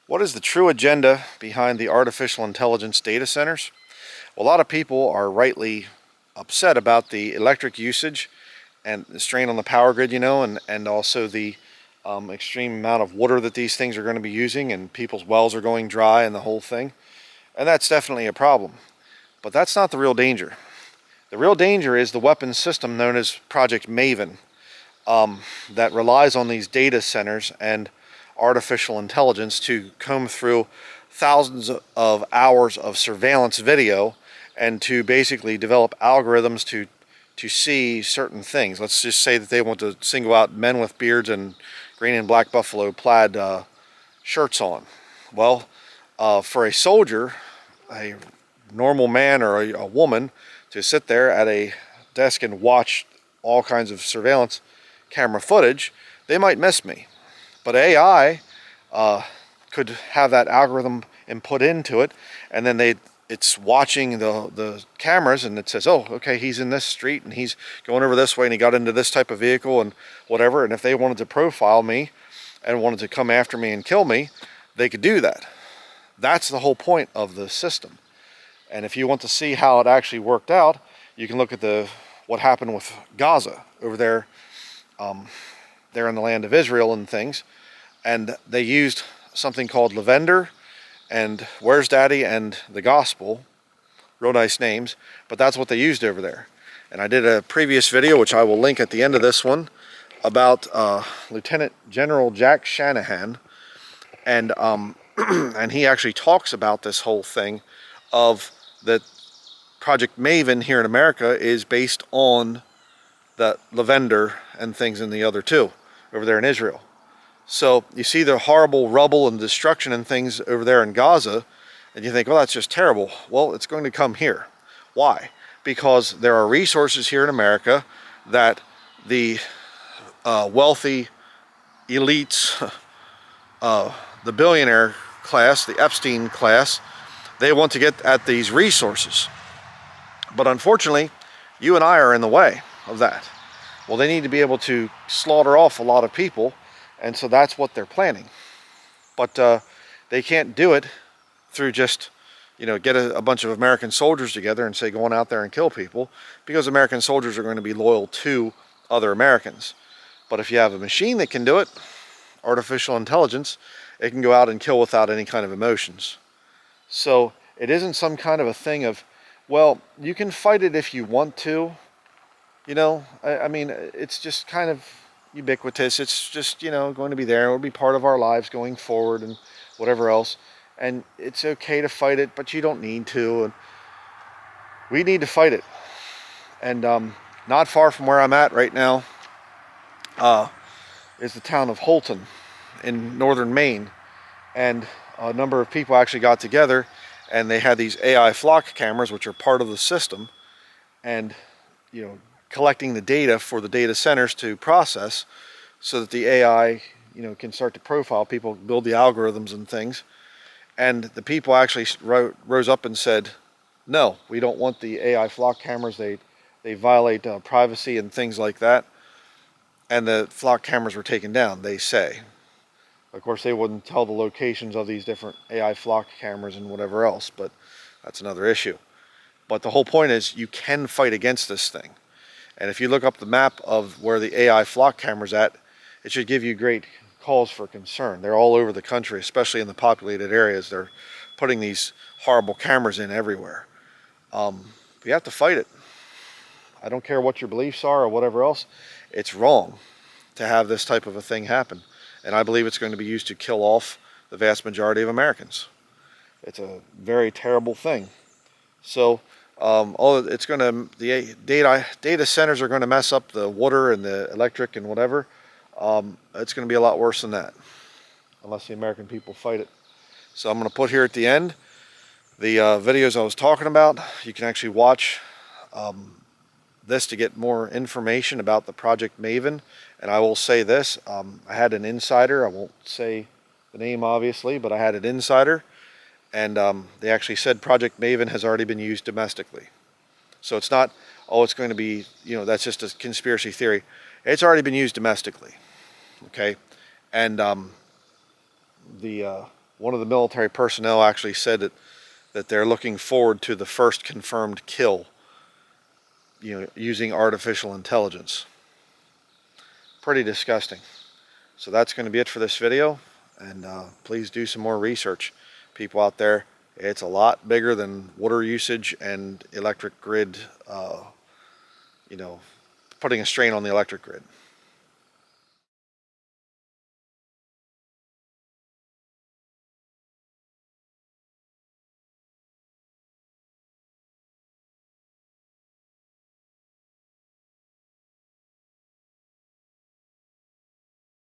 What is the true agenda behind the artificial intelligence data centers? Well, a lot of people are rightly upset about the electric usage and the strain on the power grid, and also the extreme amount of water that these things are going to be using, and people's wells are going dry and the whole thing. And that's definitely a problem. But that's not the real danger. The real danger is the weapons system known as Project Maven, that relies on these data centers and artificial intelligence to comb through thousands of hours of surveillance video and to basically develop algorithms to see certain things. Let's just say that they want to single out men with beards and green and black buffalo plaid shirts on. Well, for a soldier, a normal man or a woman, to sit there at a desk and watch all kinds of surveillance camera footage, they might miss me. But AI could have that algorithm input into it, and then it's watching the cameras, and it says, oh, okay, he's in this street and he's going over this way and he got into this type of vehicle and whatever. And if they wanted to profile me and wanted to come after me and kill me, they could do that. That's the whole point of the system. And if you want to see how it actually worked out, you can look at what happened with Gaza over there, there in the land of Israel and things. And they used something called Lavender and Where's Daddy and the Gospel, real nice names, but that's what they used over there. And I did a previous video, which I will link at the end of this one, about Lieutenant General Jack Shanahan, and and he actually talks about this whole thing of that Project Maven here in America is based on the Lavender and things in the other two over there in Israel. So you see the horrible rubble and destruction and things over there in Gaza, and you think, well, that's just terrible. Well, it's going to come here. Why? Because there are resources here in America that the wealthy elites, the billionaire class, the Epstein class, they want to get at these resources. But unfortunately, you and I are in the way of that. Well, they need to be able to slaughter off a lot of people, and so that's what they're planning. But they can't do it through just, get a bunch of American soldiers together and say, going out there and kill people, because American soldiers are going to be loyal to other Americans. But if you have a machine that can do it, artificial intelligence, it can go out and kill without any kind of emotions. So it isn't some kind of a thing of, well, you can fight it if you want to. I mean, it's just kind of ubiquitous. It's just, going to be there. It will be part of our lives going forward and whatever else. And it's okay to fight it, but you don't need to. And we need to fight it. And not far from where I'm at right now is the town of Holton in northern Maine. And a number of people actually got together, and they had these AI flock cameras, which are part of the system, and collecting the data for the data centers to process, so that the AI can start to profile people, build the algorithms and things. And the people actually rose up and said, no, we don't want the AI flock cameras. They violate privacy and things like that. And the flock cameras were taken down, they say. Of course, they wouldn't tell the locations of these different AI flock cameras and whatever else, but that's another issue. But the whole point is, you can fight against this thing. And if you look up the map of where the AI flock camera's at, it should give you great cause for concern. They're all over the country, especially in the populated areas. They're putting these horrible cameras in everywhere. You have to fight it. I don't care what your beliefs are or whatever else. It's wrong to have this type of a thing happen. And I believe it's going to be used to kill off the vast majority of Americans. It's a very terrible thing. So the data centers are going to mess up the water and the electric and whatever. It's going to be a lot worse than that, unless the American people fight it. So I'm going to put here at the end the videos I was talking about. You can actually watch this to get more information about the Project Maven. And I will say this, I had an insider, I won't say the name obviously, but I had an insider, and they actually said Project Maven has already been used domestically. So it's not, oh, it's going to be, that's just a conspiracy theory. It's already been used domestically, okay? And the One of the military personnel actually said that they're looking forward to the first confirmed kill, using artificial intelligence. Pretty disgusting. So that's going to be it for this video, and please do some more research, people out there. It's a lot bigger than water usage and electric grid, putting a strain on the electric grid.